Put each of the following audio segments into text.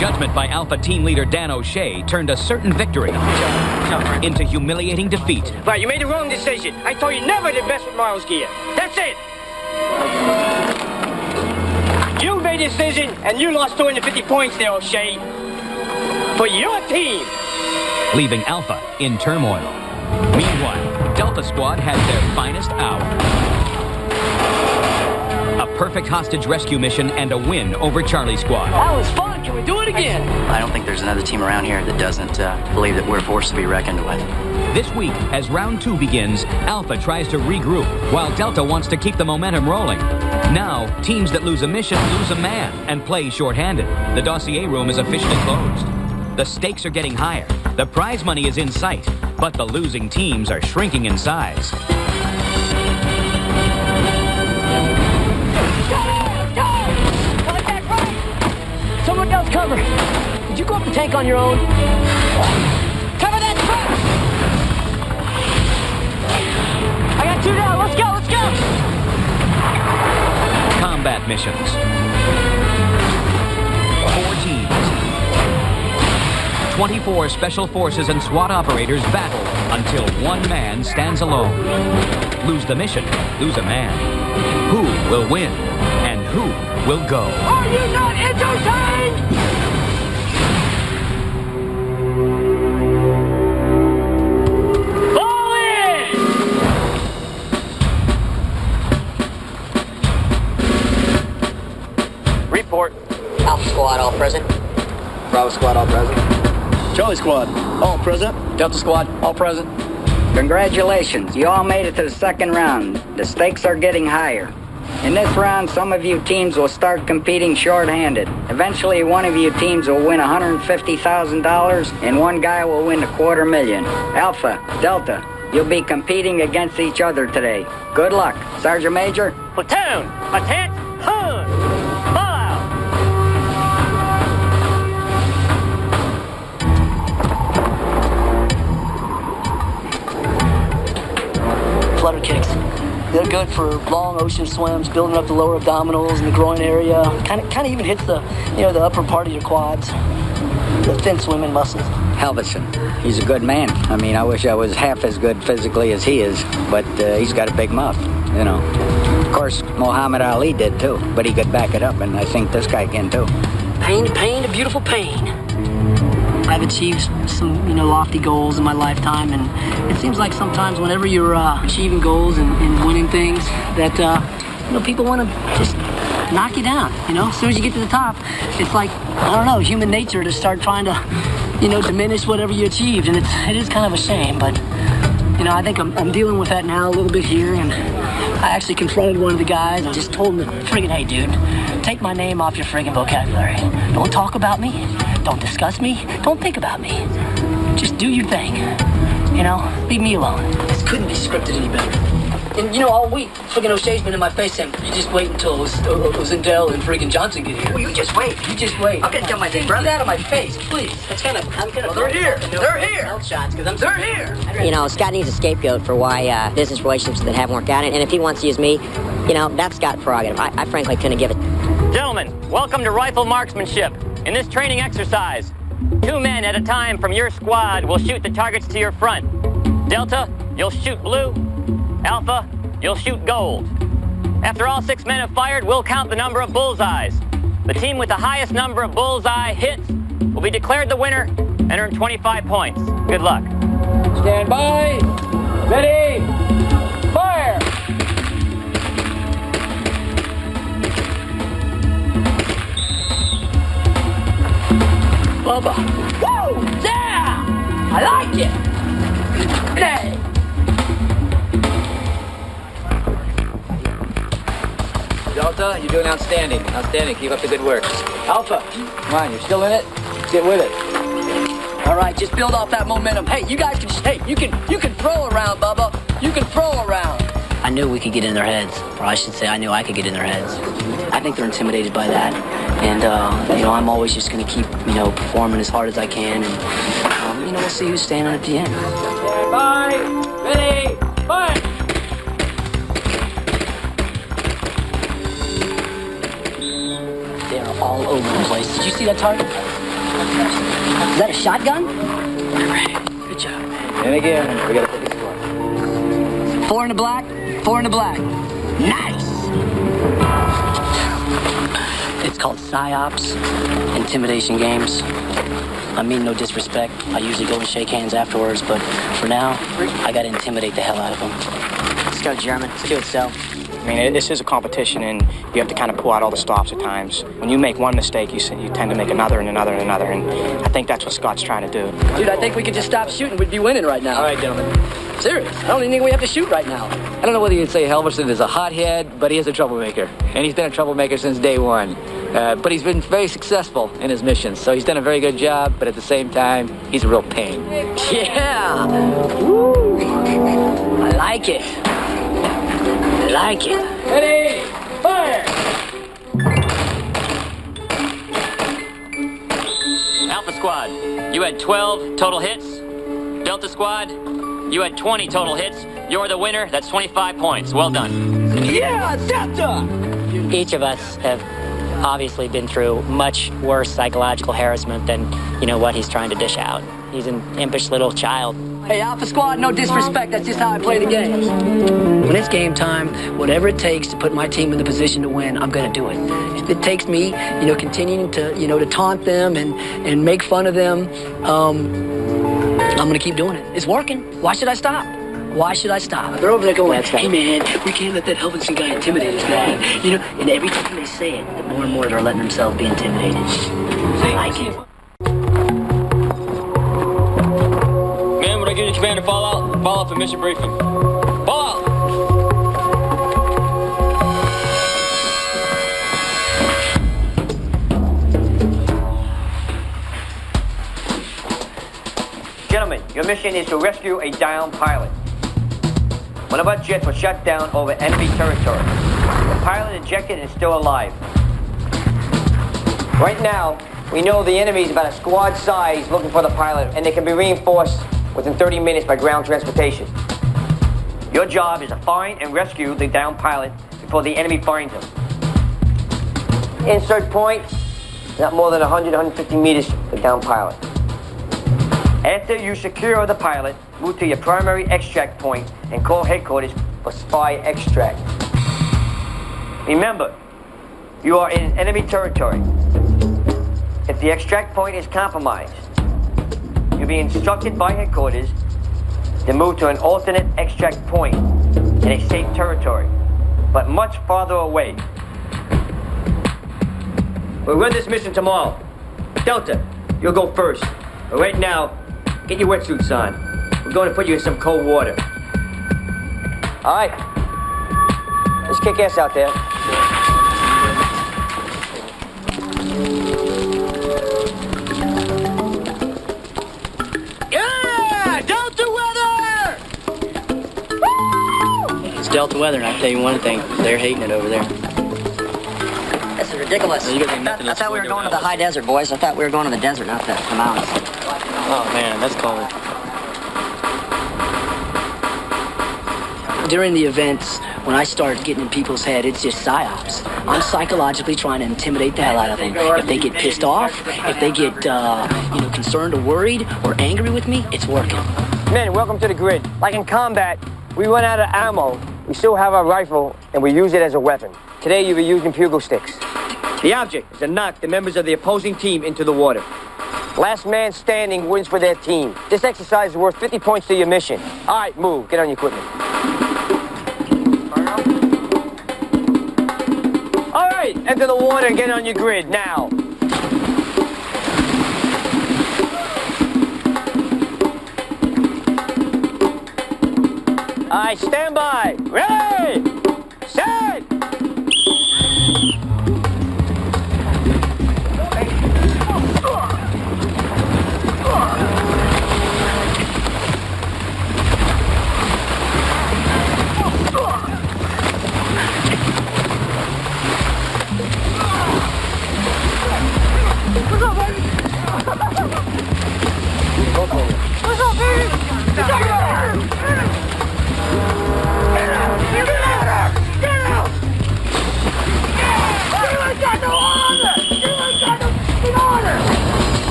Judgment by Alpha team leader Dan O'Shea turned a certain victory into humiliating defeat. Right, you made the wrong decision. I told you never to mess with Miles gear. That's it. You made a decision, and you lost 250 points there, O'Shea. For your team. Leaving Alpha in turmoil. Meanwhile, Delta Squad had their finest hour. A perfect hostage rescue mission and a win over Charlie Squad. That was fun. Can we do it again? I don't think there's another team around here that doesn't believe that we're a force to be reckoned with. This week, as round 2 begins, Alpha tries to regroup, while Delta wants to keep the momentum rolling. Now, teams that lose a mission lose a man and play shorthanded. The dossier room is officially closed. The stakes are getting higher. The prize money is in sight, but the losing teams are shrinking in size. Someone else cover. Did you go up the tank on your own? Cover that truck! I got 2 down. Let's go, let's go! Combat missions. 4 teams. 24 special forces and SWAT operators battle until one man stands alone. Lose the mission, lose a man. Who will win and who will go? Are you not entertained? Fall in! Report. Alpha Squad, all present. Bravo Squad, all present. Charlie Squad, all present. Delta Squad, all present. Congratulations, you all made it to the second round. The stakes are getting higher. In this round, some of you teams will start competing short-handed. Eventually, one of you teams will win $150,000, and one guy will win $250,000. Alpha, Delta, you'll be competing against each other today. Good luck. Sergeant Major? Platoon, attack, hun! Fall out! Flutter kicks. They're good for long ocean swims, building up the lower abdominals and the groin area. Kind of even hits the upper part of your quads, the thin swimming muscles. Halverson. He's a good man. I mean, I wish I was half as good physically as he is, but he's got a big mouth, you know. Of course, Muhammad Ali did too, but he could back it up, and I think this guy can too. Pain to pain to beautiful pain. I've achieved some, lofty goals in my lifetime, and it seems like sometimes whenever you're achieving goals and winning things, that people want to just knock you down. As soon as you get to the top, it's like, I don't know, human nature to start trying to, diminish whatever you achieved, and it is kind of a shame. But I think I'm dealing with that now a little bit here, and I actually confronted one of the guys and just told him, friggin', hey, dude, take my name off your friggin' vocabulary. Don't talk about me. Don't discuss me. Don't think about me. Just do your thing. Leave me alone. This couldn't be scripted any better. And all week, friggin' O'Shea's been in my face saying, you just wait until Zindel and friggin' Johnson get here. Well, you just wait. You just wait. I'm gonna tell my thing, brother. Get out of my face, please. I'm gonna. They're here. They're here. Shots, they're here. Scott needs a scapegoat for why business relationships that haven't worked out. And if he wants to use me, that's Scott's prerogative. I frankly couldn't give it. Gentlemen, welcome to rifle marksmanship. In this training exercise, 2 men at a time from your squad will shoot the targets to your front. Delta, you'll shoot blue. Alpha, you'll shoot gold. After all 6 men have fired, we'll count the number of bullseyes. The team with the highest number of bullseye hits will be declared the winner and earn 25 points. Good luck. Stand by. Ready. Fire. Bubba. Woo! Yeah! I like it! Hey! Delta, you're doing outstanding. Outstanding. Keep up the good work. Alpha, Come on, you're still in it? Get with it. all right, just build off that momentum. Hey, you guys you can throw around, Bubba. You can throw around. I knew we could get in their heads, or I should say I knew I could get in their heads. I think they're intimidated by that. And, I'm always just going to keep, performing as hard as I can. And, we'll see who's standing at the end. Stand by. Ready. Fire. They're all over the place. Did you see that target? Is that a shotgun? Good job, man. And again, we gotta pick a score. 4 in the black, 4 in the black. Nice! It's called PSYOPs, intimidation games. I mean no disrespect. I usually go and shake hands afterwards, but for now, I gotta intimidate the hell out of them. Let's go, German. Let's do it, so. I mean, this is a competition, and you have to kind of pull out all the stops at times. When you make one mistake, you tend to make another and another and another, and I think that's what Scott's trying to do. Dude, I think we could just stop shooting. We'd be winning right now. All right, gentlemen. Serious. I don't even think we have to shoot right now. I don't know whether you'd say Halverson is a hothead, but he is a troublemaker. And he's been a troublemaker since day one. But he's been very successful in his missions, so he's done a very good job, but at the same time, he's a real pain. Yeah! Woo! I like it. I like it. Ready, fire! Alpha Squad, you had 12 total hits. Delta Squad, you had 20 total hits. You're the winner. That's 25 points. Well done. Yeah, Delta! Each of us have obviously been through much worse psychological harassment than, what he's trying to dish out. He's an impish little child. Hey, Alpha Squad, no disrespect. That's just how I play the games. When it's game time, whatever it takes to put my team in the position to win, I'm going to do it. If it takes me, continuing to, to taunt them and make fun of them, I'm going to keep doing it. It's working. Why should I stop? Why should I stop? They're over there going, hey, man, we can't let that Halverson guy intimidate us, man. And every time they say it, the more and more they're letting themselves be intimidated. I like it. Man, when I give you command to fall out for mission briefing. Fall out! Gentlemen, your mission is to rescue a downed pilot. One of our jets was shut down over enemy territory. The pilot ejected and is still alive. Right now, we know the enemy is about a squad size looking for the pilot, and they can be reinforced within 30 minutes by ground transportation. Your job is to find and rescue the downed pilot before the enemy finds him. Insert point, not more than 100, 150 meters from the downed pilot. After you secure the pilot, move to your primary extract point and call headquarters for spy extract. Remember, you are in enemy territory. If the extract point is compromised, you'll be instructed by headquarters to move to an alternate extract point in a safe territory, but much farther away. We'll run this mission tomorrow. Delta, you'll go first. But right now, get your wetsuits on. We're going to put you in some cold water. All right. Let's kick ass out there. Yeah! Delta weather! Woo! It's Delta weather, and I tell you one thing, they're hating it over there. This is ridiculous. Well, I thought we were going to the high desert, boys. I thought we were going to the desert, not the mountains. Oh, man, that's cold. During the events, when I start getting in people's head, it's just psyops. I'm psychologically trying to intimidate the hell out of them. If they get pissed off, if they get, concerned or worried or angry with me, it's working. Men, welcome to the grid. Like in combat, we run out of ammo. We still have our rifle, and we use it as a weapon. Today, you'll be using bugle sticks. The object is to knock the members of the opposing team into the water. Last man standing wins for their team. This exercise is worth 50 points to your mission. All right, move. Get on your equipment. All right, enter the water and get on your grid now. All right, stand by. Ready? Set!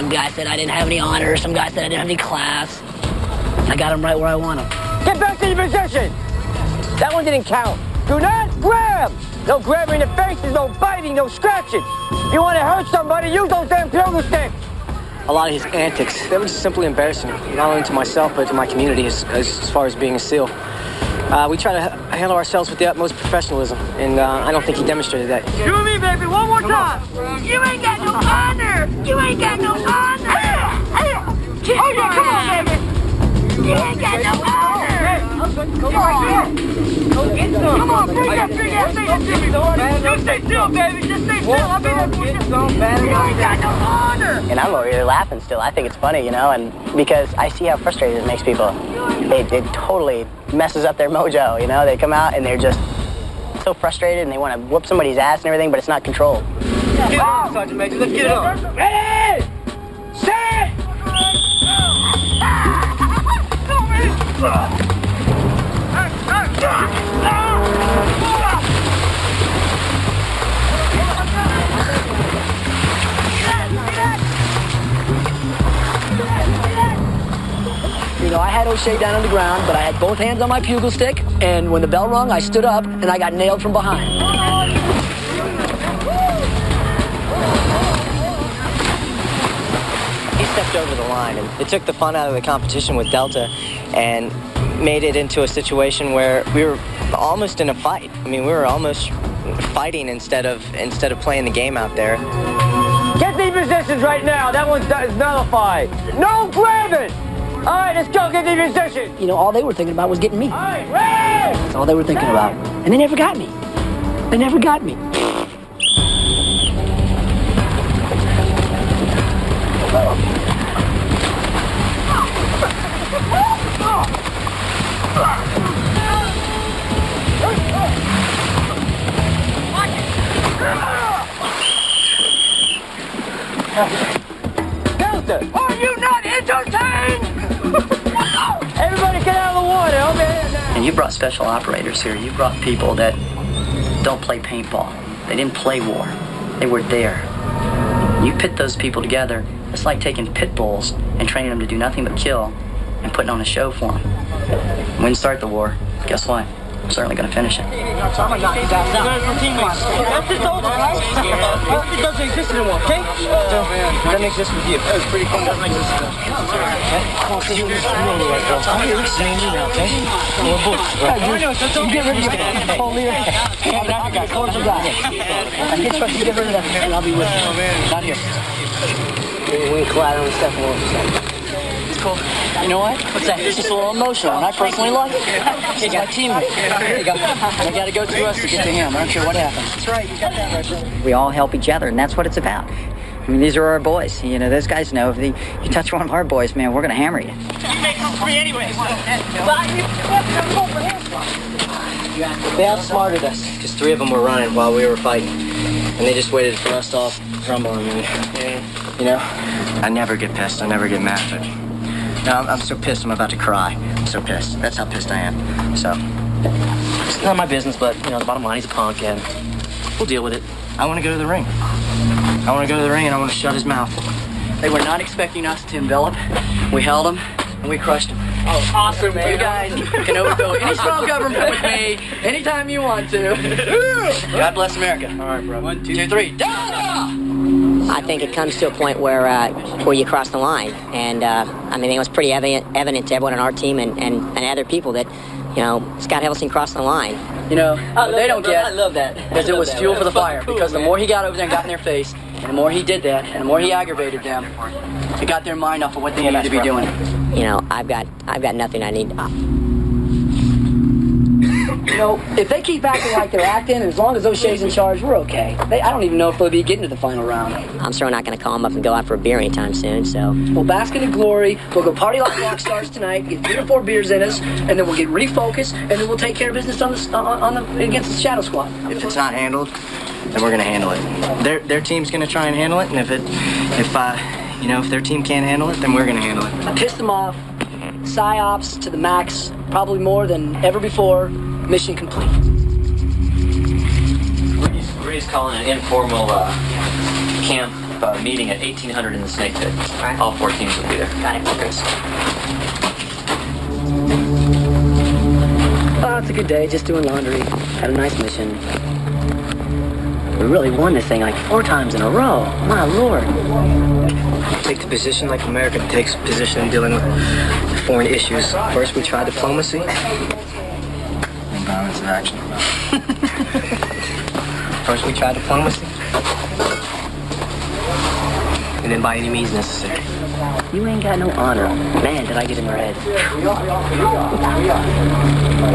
Some guy said I didn't have any honors. Some guy said I didn't have any class. I got him right where I want him. Get back to your position! That one didn't count. Do not grab! No grabbing in the faces, no biting, no scratching. If you want to hurt somebody, use those damn bugle sticks. A lot of his antics, they were just simply embarrassing, not only to myself, but to my community as far as being a SEAL. We try to handle ourselves with the utmost professionalism, and I don't think he demonstrated that. You and me, baby, one more time. You ain't got no honor. You ain't got no honor. Oh, yeah, come on, baby. You ain't got no honor. Come on, go get some. Come on, bring that big ass thing up to me. Just stay still, baby. Just stay still. I'll be there for you. You ain't got no honor. And I'm over here laughing still. I think it's funny, you know, and because I see how frustrated it makes people. It totally messes up their mojo, you know. They come out and they're just so frustrated and they want to whoop somebody's ass and everything, but it's not controlled. Get it on, Sergeant Major. Let's get it on. Ready? Set! You know, I had O'Shea down on the ground, but I had both hands on my bugle stick, and when the bell rung, I stood up, and I got nailed from behind. He stepped over the line, and it took the fun out of the competition with Delta and made it into a situation where we were almost in a fight. I mean, we were almost fighting instead of playing the game out there. Get these positions right now. That one's nullified. No grabbing. All right, let's go. Get these positions. You know, all they were thinking about was getting me. All right, ready? That's all they were thinking about. And they never got me. They never got me. Delta! Are you not entertained? Everybody get out of the water. Over here now. And you brought special operators here. You brought people that don't play paintball. They didn't play war. They were there. You pit those people together. It's like taking pit bulls and training them to do nothing but kill and putting on a show for them. When we start the war, guess what? I'm certainly going to finish it. It doesn't exist anymore, okay? It doesn't exist with you. That was pretty cool. It doesn't exist. You get rid of your whole leader. I got close to that. I get trust you get rid of that, and I'll be with you. Not here. We collateral and stuff more. It's cool. You know what? What's that? It's just a little emotional, and I personally love it. He's my teammate. There you go. I got to go through us to get to him. I don't care what happens. That's right. You got that right, bro. We all help each other, and that's what it's about. I mean, these are our boys. You know, those guys know if you touch one of our boys, man, we're going to hammer you. You make them free anyway. They outsmarted us, because 3 of them were running while we were fighting. And they just waited for us to all crumble. I mean, you know, I never get pissed. I never get mad. But no, I'm so pissed I'm about to cry. I'm so pissed. That's how pissed I am. So, It's not my business, but, you know, the bottom line, he's a punk, and we'll deal with it. I want to go to the ring. I want to go to the ring, and I want to shut his mouth. They were not expecting us to envelop. We held them, and we crushed them. Oh, awesome, man. You guys can overthrow any strong government with me anytime you want to. God bless America. All right, bro. 1, 2, 3. I think it comes to a point where you cross the line, and I mean, it was pretty evident to everyone on our team and other people that, you know, Scott Helveston crossed the line. You know, they don't get. I love that because it was fuel for the fire. Because the more he got over there and got in their face, and the more he did that, and the more he aggravated them, it got their mind off of what they needed to be doing. You know, I've got nothing I need. You know, if they keep acting like they're acting, and as long as O'Shea's in charge, we're okay. I don't even know if they'll be getting to the final round. I'm sure not going to call him up and go out for a beer anytime soon, so... We'll bask in the glory, we'll go party like rock stars tonight, get 3 or 4 beers in us, and then we'll get refocused, and then we'll take care of business against the Shadow Squad. If it's not handled, then we're going to handle it. Their team's going to try and handle it, and if their team can't handle it, then we're going to handle it. I pissed them off. PsyOps to the max, probably more than ever before. Mission complete. We're just calling an informal camp a meeting at 1800 in the Snake Pit. All 4 teams will be there. Got it. Okay. Oh, it's a good day, just doing laundry. Had a nice mission. We really won this thing like 4 times in a row. My lord. Take the position like America takes position in dealing with foreign issues. First we try diplomacy, then violence and action. First we try diplomacy, and then by any means necessary. You ain't got no honor. Man, did I get in your head.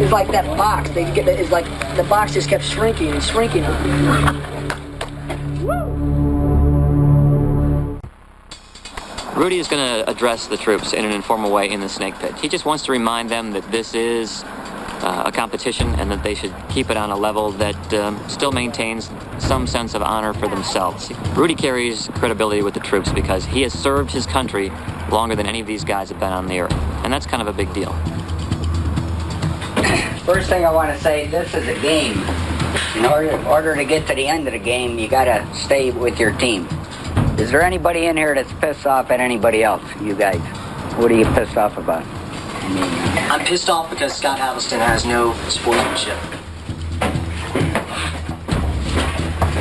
It's like that box. It's like the box just kept shrinking and shrinking. Rudy is going to address the troops in an informal way in the Snake Pit. He just wants to remind them that this is a competition and that they should keep it on a level that still maintains some sense of honor for themselves. Rudy carries credibility with the troops because he has served his country longer than any of these guys have been on the earth. And that's kind of a big deal. First thing I want to say, this is a game. In order to get to the end of the game, you got to stay with your team. Is there anybody in here that's pissed off at anybody else, you guys? What are you pissed off about? I'm pissed off because Scott Halveston has no sportsmanship.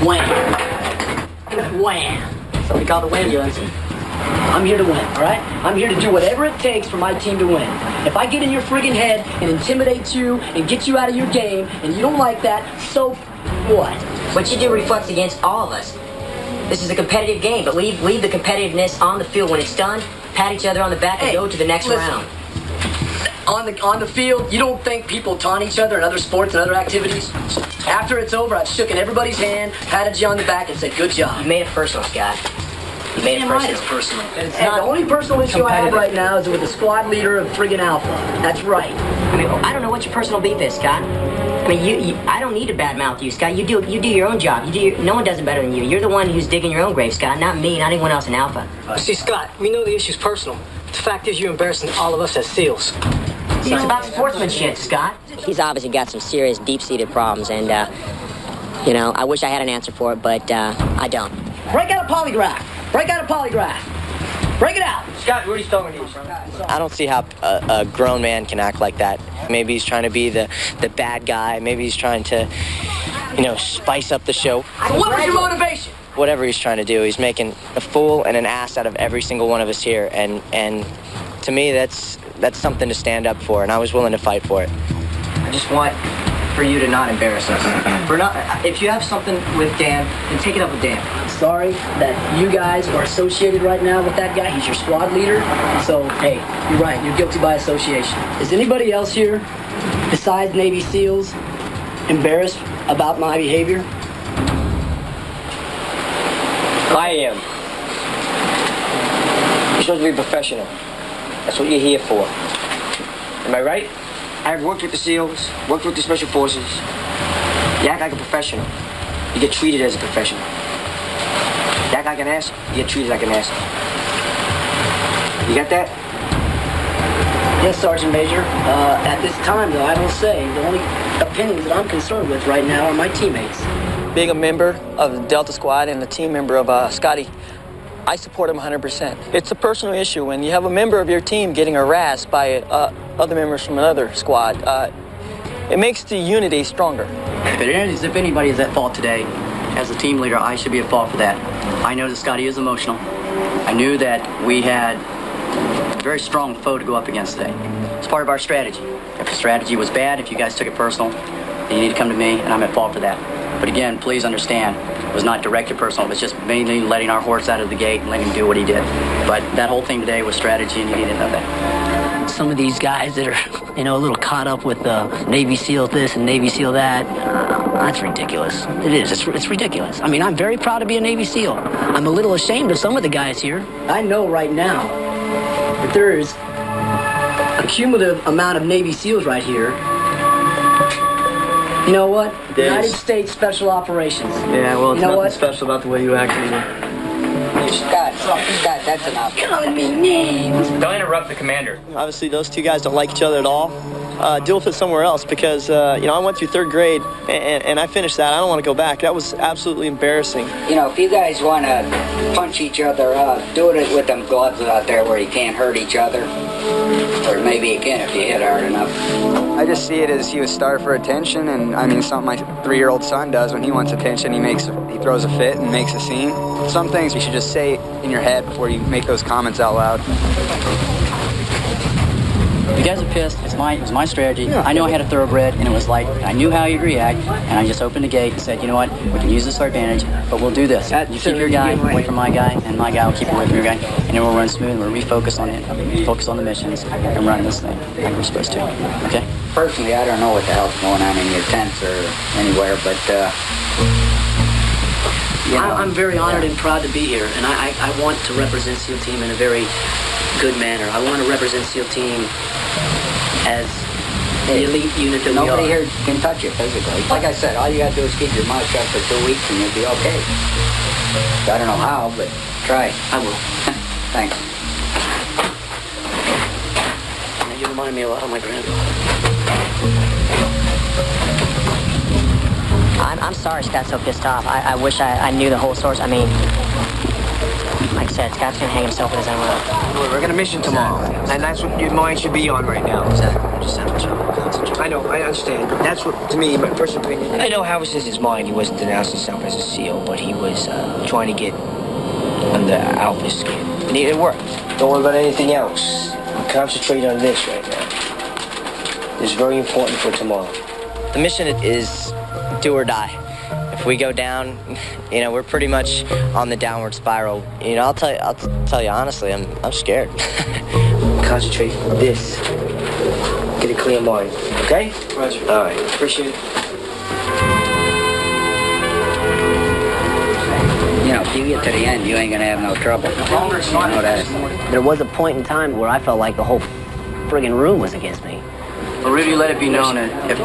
Wham. Wham. So we call the wham, Johnson. I'm here to win, all right? I'm here to do whatever it takes for my team to win. If I get in your friggin' head and intimidate you and get you out of your game and you don't like that, so what? What you do reflects against all of us. This is a competitive game, but leave the competitiveness on the field. When it's done, pat each other on the back and go to the next round. On the field, you don't think people taunt each other in other sports and other activities? After it's over, I've shook everybody's hand, patted you on the back, and said, good job. You made it personal, Scott. You made it personal. It's personal. And the only personal issue I have right now is with the squad leader of friggin' Alpha. That's right. I mean, I don't know what your personal beef is, Scott. I mean, I don't need to badmouth you, Scott. You do your own job. No one does it better than you. You're the one who's digging your own grave, Scott, not me, not anyone else in Alpha. See, Scott, we know the issue's personal. The fact is you're embarrassing all of us as SEALs. It's about sportsmanship, Scott. He's obviously got some serious, deep-seated problems, and, I wish I had an answer for it, but I don't. Break out a polygraph. Break out a polygraph. Break it out. Scott, Rudy's talking to you. I don't see how a grown man can act like that. Maybe he's trying to be the bad guy. Maybe he's trying to, spice up the show. So what was your motivation? Whatever he's trying to do, he's making a fool and an ass out of every single one of us here. And to me, that's something to stand up for, and I was willing to fight for it. I just want for you to not embarrass us. If you have something with Dan, then take it up with Dan. I'm sorry that you guys are associated right now with that guy. He's your squad leader. So, hey, you're right. You're guilty by association. Is anybody else here, besides Navy SEALs, embarrassed about my behavior? I am. You're supposed to be professional. That's what you're here for. Am I right? I've worked with the SEALs, worked with the Special Forces. You act like a professional. You get treated as a professional. You act like an ass, you get treated like an ass. You got that? Yes, Sergeant Major. At this time, though, I will say the only opinions that I'm concerned with right now are my teammates. Being a member of the Delta Squad and a team member of Scotty, I support him 100%. It's a personal issue when you have a member of your team getting harassed by other members from another squad. It makes the unity stronger. If anybody is at fault today, as a team leader, I should be at fault for that. I know that Scotty is emotional. I knew that we had a very strong foe to go up against today. It's part of our strategy. If the strategy was bad, if you guys took it personal, then you need to come to me, and I'm at fault for that. But again, please understand, it was not directed personal. It was just mainly letting our horse out of the gate and letting him do what he did. But that whole thing today was strategy, and you need to know that. Some of these guys that are, a little caught up with Navy SEAL this and Navy SEAL that, that's ridiculous. It is. It's ridiculous. I mean, I'm very proud to be a Navy SEAL. I'm a little ashamed of some of the guys here. I know right now that there is a cumulative amount of Navy SEALs right here. You know what? United States Special Operations. Yeah, well, it's nothing special about the way you act either. Scott, that's enough. Calling me names. Don't interrupt the commander. Obviously, those two guys don't like each other at all. deal with it somewhere else because, I went through 3rd grade and I finished that. I don't want to go back. That was absolutely embarrassing. If you guys want to punch each other out, do it with them gloves out there where you can't hurt each other. Or maybe you can if you hit hard enough. I just see it as he was starved for attention, and I mean, something my 3-year-old son does when he wants attention. He throws a fit and makes a scene. Some things you should just say in your head before you make those comments out loud. You guys are pissed. It was my strategy. I knew I had a thoroughbred, and it was like, I knew how he'd react, and I just opened the gate and said, you know what, we can use this to our advantage, but we'll do this. You keep your guy away from my guy, and my guy will keep away from your guy, and then we'll run smooth, and we'll refocus on it, focus on the missions, and run this thing like we're supposed to, okay? Personally, I don't know what the hell's going on in your tents or anywhere, but, I'm very honored and proud to be here, and I want to represent SEAL Team in a very good manner. I want to represent SEAL Team as the elite unit that we are. Nobody here can touch you physically. Like I said, all you got to do is keep your mouth shut for 2 weeks and you'll be okay. I don't know how, but try. I will. Thanks. You remind me a lot of my grandfather. I'm sorry Scott's so pissed off. I wish I knew the whole source. I mean, like I said, Scott's gonna hang himself with his own rope. We're gonna mission tomorrow, and that's what your mind should be on right now. Exactly. Just have to concentrate. I know, I understand. That's what, to me, my personal opinion. I know how was in his mind. He wasn't denouncing himself as a SEAL, but he was trying to get under Alpha's skin. And it worked. Don't worry about anything else. Concentrate on this right now. It's very important for tomorrow. The mission is do or die. If we go down, we're pretty much on the downward spiral. I'll tell you honestly, I'm scared. Concentrate on this. Get a clear mind, okay? Roger. All right, appreciate it. If you get to the end, you ain't gonna have no trouble. You know that. There was a point in time where I felt like the whole friggin' room was against me. Well, Rudy, let it be known that if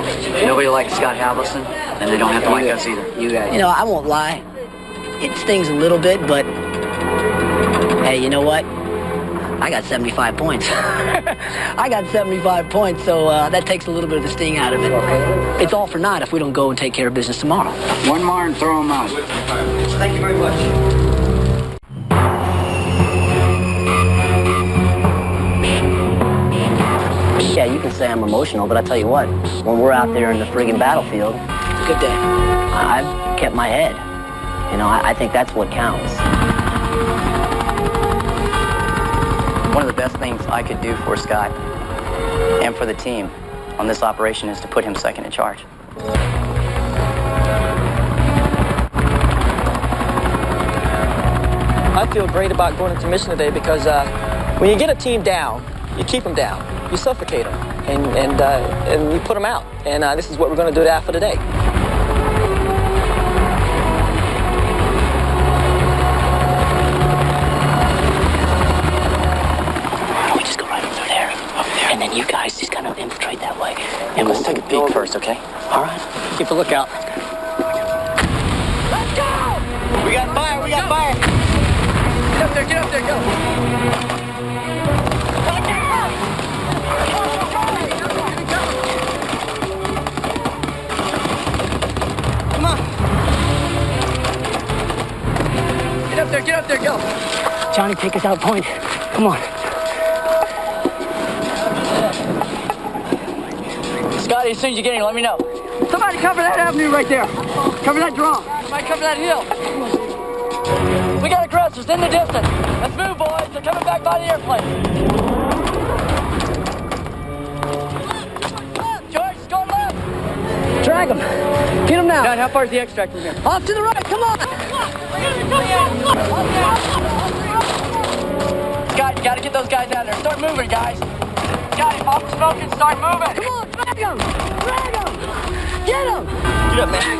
nobody likes Scott Halverson, then they don't have to like us either. You guys. I won't lie. It stings a little bit, but hey, you know what? I got 75 points. I got 75 points, so that takes a little bit of the sting out of it. It's all for naught if we don't go and take care of business tomorrow. One more and throw him out. Thank you very much. Yeah, you can say I'm emotional, but I tell you what, when we're out there in the friggin' battlefield, it's a good day. I've kept my head. I think that's what counts. One of the best things I could do for Scott and for the team on this operation is to put him second in charge. I feel great about going into mission today because when you get a team down, you keep them down. You suffocate them, and you put them out. And this is what we're going to do after today. Why don't we just go right over there, and then you guys just kind of infiltrate that way. And Let's take a peek first, okay? All right. Keep a lookout. Let's go! We got fire, we got fire! Get up there, go! Come on! Get up there, go! Johnny, take us out point. Come on. Scotty, as soon as you get in, let me know. Somebody cover that avenue right there. Cover that draw. Somebody cover that hill. We got aggressors in the distance. Let's move, boys. They're coming back by the airplane. George, it's going left. Drag him. Get him now. John, how far is the extract from here? Off to the right. Come on. Scott, you gotta get those guys out of there. Start moving, guys. Scotty, pop the smoke and start moving. Come on, drag him. Drag him. Get him. Get up, man.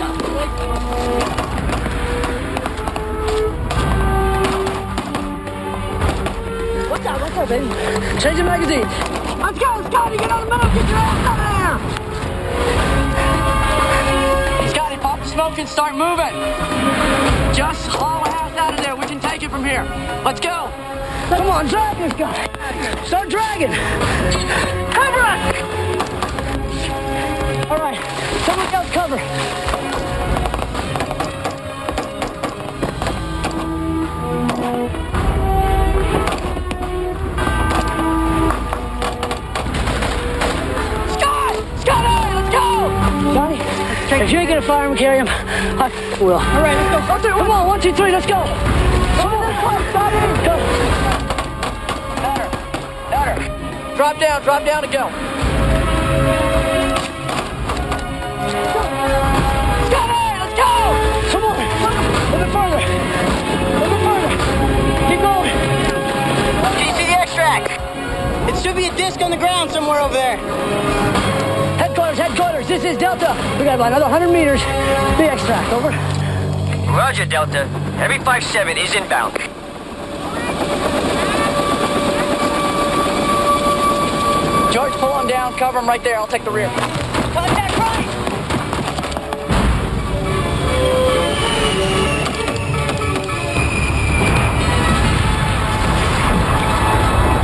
What's up, baby? Change the magazine. Let's go, Scotty. Get on the move. Get your ass out of there. Scotty, pop the smoke and start moving. Just haul the ass out of there. We can take it from here. Let's go. Come on, drag this guy. Start dragging. Cover us. All right, someone else cover. If you ain't gonna fire him, carry him, I will. All right, let's go. Come on, 1, 2, 3, let's go. Come on, go. Louder. Drop down and go. Scotty, let's go. Come on, a little further. Keep going. Can you see the extract? It should be a disc on the ground somewhere over there. Headquarters, this is Delta. We got about another 100 meters. The extract, over. Roger, Delta. Heavy 5-7 is inbound. George, pull him down, cover him right there. I'll take the rear. Contact right!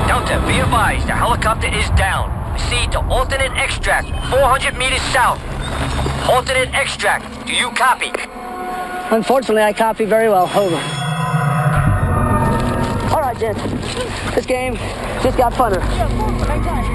Delta, be advised, the helicopter is down. Proceed to alternate extract, 400 meters south. Alternate extract, do you copy? Unfortunately, I copy very well. Over. All right, gents. This game just got funner. Hang tight.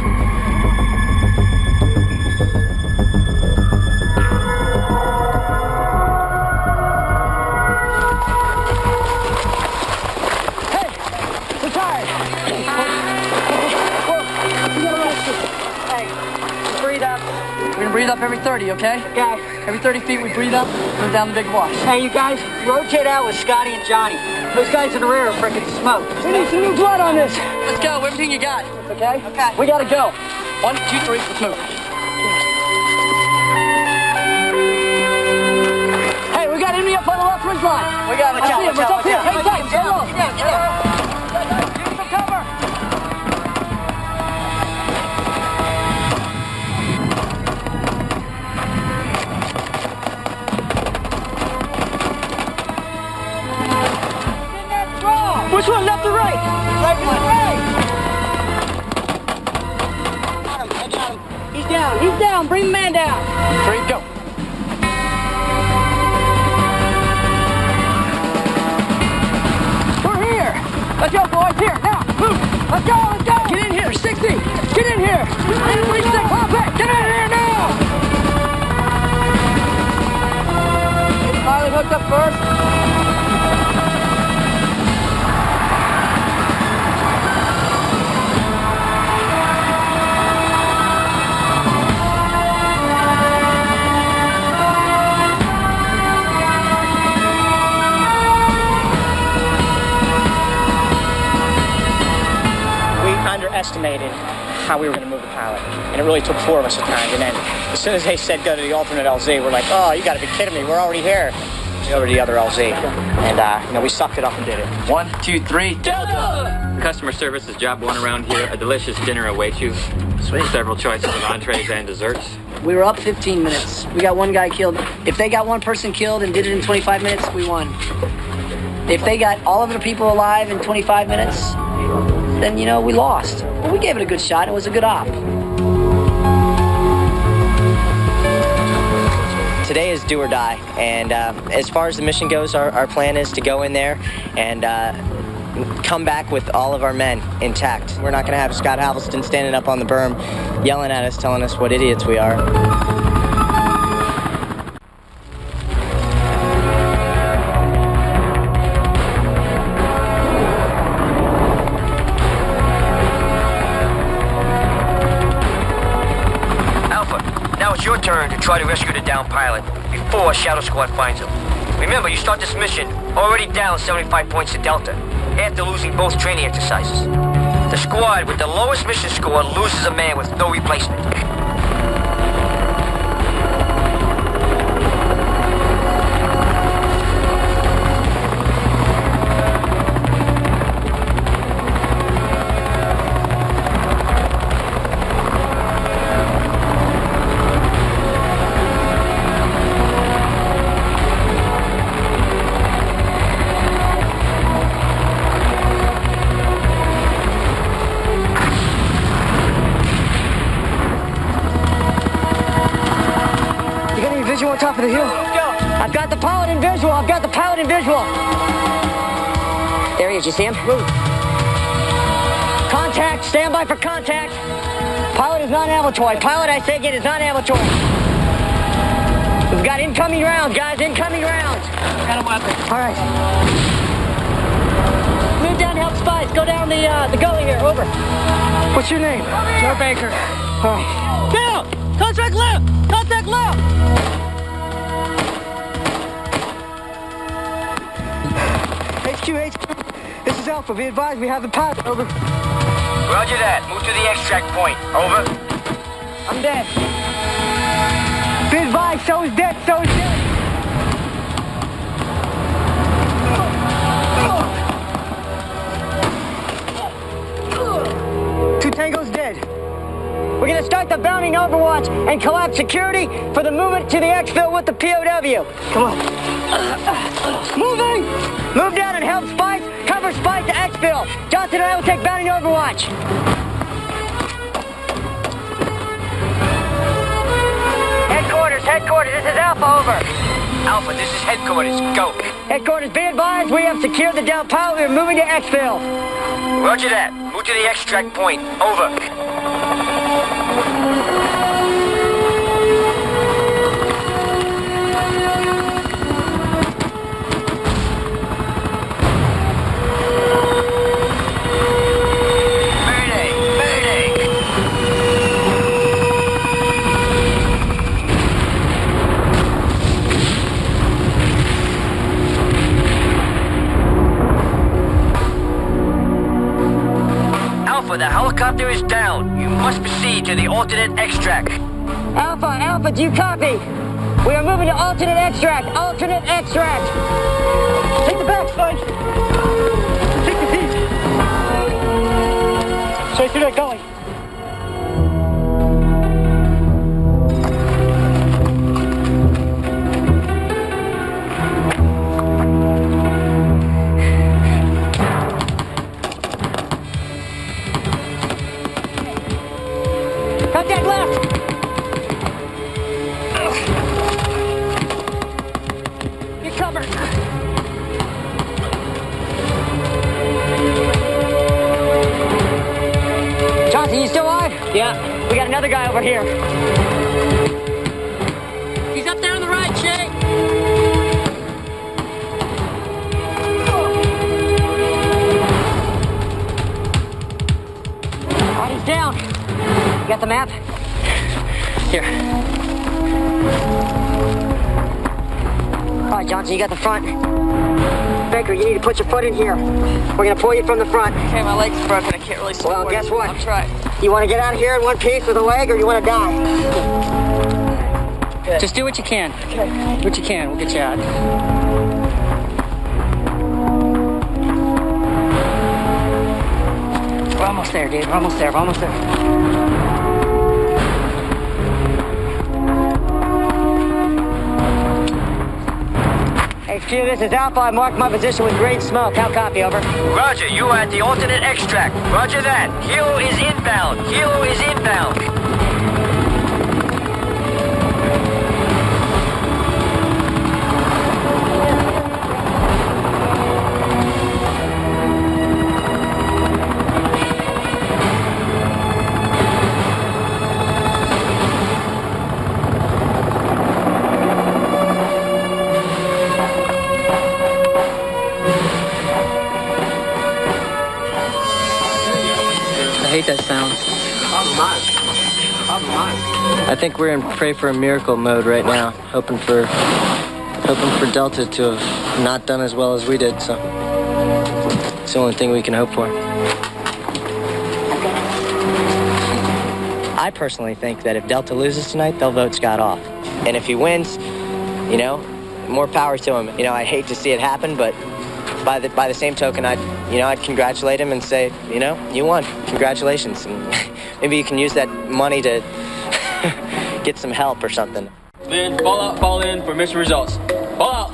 Breathe up every 30, okay? Okay. Every 30 feet we breathe up, move down the big wash. Hey, you guys, rotate out with Scotty and Johnny. Those guys in the rear are freaking smoked. We need some new blood on this. Let's go, everything you got. Okay? Okay. We gotta go. 1, 2, 3, let's move. Hey, we got enemy up on the left ridge line. We got it. I see him. What's up here? Hang tight. Get down. Give me some cover. Which one, left or right? Right one. Right. Got him. I got him. He's down. Bring the man down. 3, go. We're here. Let's go, boys. Here, now. Move. Let's go. Get in here. 60. Get in here. 36. Pop it. Get in here now. Pilot hooked up first. Underestimated how we were going to move the pilot, and it really took 4 of us at times. And then as soon as they said go to the alternate LZ, we're like, oh, you got to be kidding me, we're already here. Over to the other LZ, and we sucked it up and did it. 1, 2, 3, Delta! Customer service is job 1 around here. A delicious dinner awaits you. Sweet. Several choices of entrees and desserts. We were up 15 minutes. We got one guy killed. If they got one person killed and did it in 25 minutes, we won. If they got all of the people alive in 25 minutes, then, we lost. But we gave it a good shot. It was a good op. Today is do or die, and as far as the mission goes, our plan is to go in there and come back with all of our men intact. We're not going to have Scott Halveston standing up on the berm yelling at us, telling us what idiots we are. Your turn to try to rescue the downed pilot before Shadow Squad finds him. Remember, you start this mission already down 75 points to Delta after losing both training exercises. The squad with the lowest mission score loses a man with no replacement. of the hill. I've got the pilot in visual. I've got the pilot in visual. There he is. You see him? Move. Contact. Stand by for contact. Pilot is non-ambulatory. Pilot, I say again, is non-ambulatory. We've got incoming rounds, guys. Incoming rounds. Got a weapon. All right. Move down to help spies. Go down the gully here. Over. What's your name? Joe Baker. All right. Down. Contact left. Contact left. HQ. This is Alpha. Be advised we have the pilot. Over. Roger that. Move to the extract point. Over. I'm dead. Be advised, so is dead, so is dead. Two Tango's dead. We're gonna start the bounding overwatch and collapse security for the movement to the exfil with the POW. Come on. Moving! Move down and help Spice. Cover Spice to exfil. Johnson and I will take bounding overwatch. Headquarters, this is Alpha, over. Alpha, this is headquarters. Go. Headquarters, be advised, we have secured the down pilot. We're moving to exfil. Roger that. Move to the extract point. Over. The helicopter is down. You must proceed to the alternate extract. Alpha, do you copy? We are moving to alternate extract. Alternate extract. Take the back, Spike. Take the seat. Straight through that gully. Contact left! Get cover! Johnson, you still alive? Yeah. We got another guy over here. He's up there on the right, Shay. All right, he's down. You got the map? Here. All right, Johnson, you got the front. Baker, you need to put your foot in here. We're gonna pull you from the front. Okay, my leg's broken. I can't really support. Well, guess what? I'll try. You want to get out of here in one piece with a leg, or you want to die? Good. Just do what you can. Okay. Do what you can. We'll get you out. We're almost there, dude. We're almost there. We're almost there. HQ, this is Alpha. I marked my position with green smoke. How copy, over? Roger, you are at the alternate extract. Roger that. Kilo is inbound. Kilo is inbound. I hate that sound. I think we're in pray for a miracle mode right now, hoping for Delta to have not done as well as we did. So it's the only thing we can hope for. I personally think that if Delta loses tonight, they'll vote Scott off. And if he wins, you know, more power to him. You know, I hate to see it happen, but by the same token, I'd congratulate him and say, you know, you won. Congratulations. And maybe you can use that money to get some help or something. Then ball out, ball in for mission results. Ball out.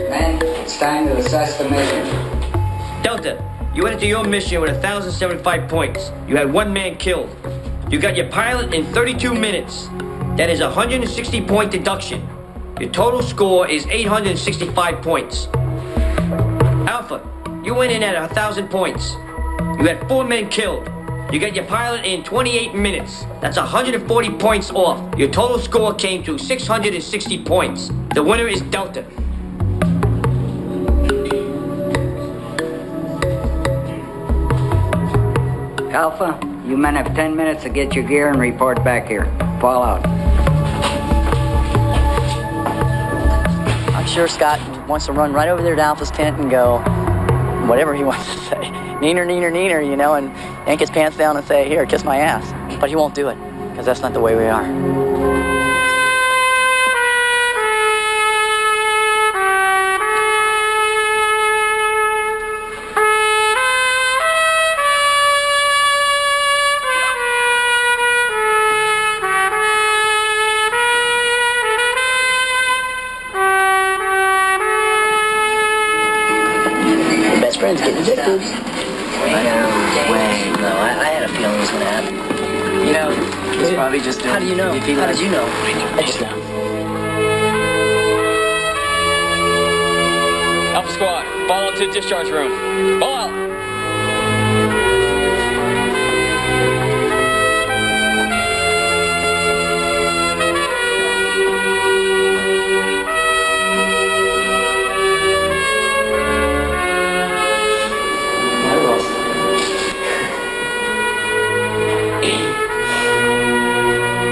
Men, it's time to assess the mission. Delta, you went into your mission with 1,075 points. You had one man killed. You got your pilot in 32 minutes. that is a 160-point deduction. Your total score is 865 points. Alpha, you went in at 1,000 points. You had 4 men killed. You got your pilot in 28 minutes. That's 140 points off. Your total score came to 660 points. The winner is Delta. Alpha, you men have 10 minutes to get your gear and report back here. Fall out. I'm sure Scott wants to run right over there to Alpha's tent and go whatever he wants to say. Neener, neener, neener, you know, and yank his pants down and say, here, kiss my ass. But he won't do it, because that's not the way we are. Best friend's getting evicted. No way. No, I had a feeling it was going to happen. You know, He's probably just doing how do you know? it. How did you know? I just know. Alpha Squad, fall into the discharge room. Fall out.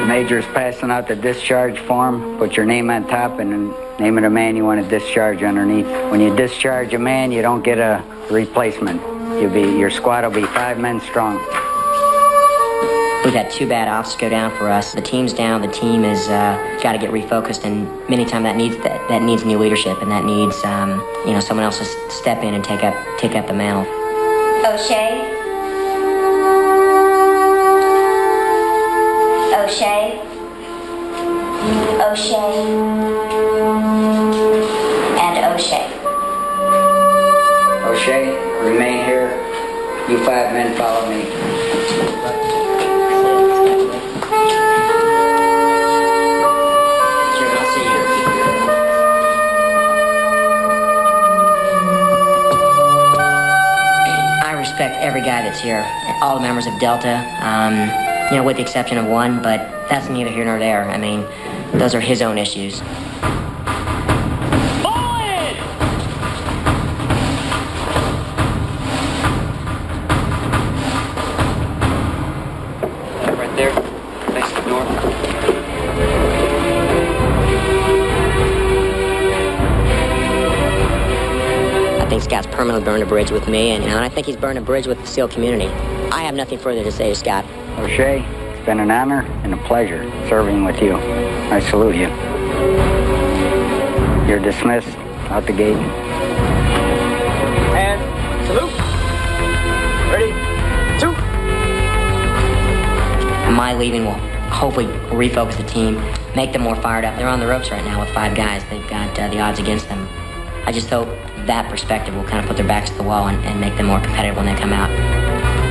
Major's passing out the discharge form. Put your name on top and the name of the man you want to discharge underneath. When you discharge a man, you don't get a replacement. Your squad will be 5 men strong. We've had 2 bad offs go down for us. The team's down. The team has got to get refocused, and many times that needs new leadership, and that needs someone else to step in and take up the mantle. O'Shea. O'Shea. O'Shea. And O'Shea. O'Shea, remain here. You 5 men follow me. I respect every guy that's here, all the members of Delta. With the exception of one, but that's neither here nor there. I mean, those are his own issues. Right there, next to the door. I think Scott's permanently burned a bridge with me, and I think he's burned a bridge with the SEAL community. I have nothing further to say to Scott. O'Shea, it's been an honor and a pleasure serving with you. I salute you. You're dismissed out the gate. And salute. Ready? 2. My leaving will hopefully refocus the team, make them more fired up. They're on the ropes right now with 5 guys. They've got the odds against them. I just hope that perspective will kind of put their backs to the wall and make them more competitive when they come out.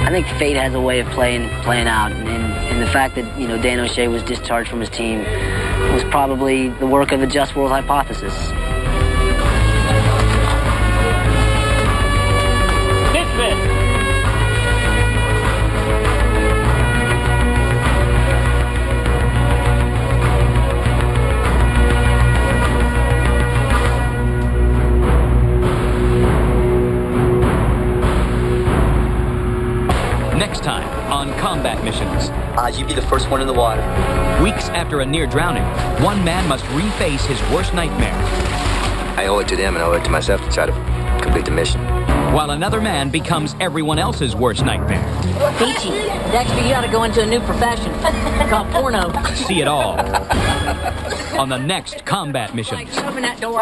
I think fate has a way of playing out, and the fact that Dan O'Shea was discharged from his team was probably the work of the Just World hypothesis. Dismiss. Next time on Combat Missions. You'd be the first one in the water. Weeks after a near drowning, one man must reface his worst nightmare. I owe it to them and I owe it to myself to try to complete the mission. While another man becomes everyone else's worst nightmare. Peachy, Dexter, you ought to go into a new profession called porno. See it all on the next Combat Missions. Open that door.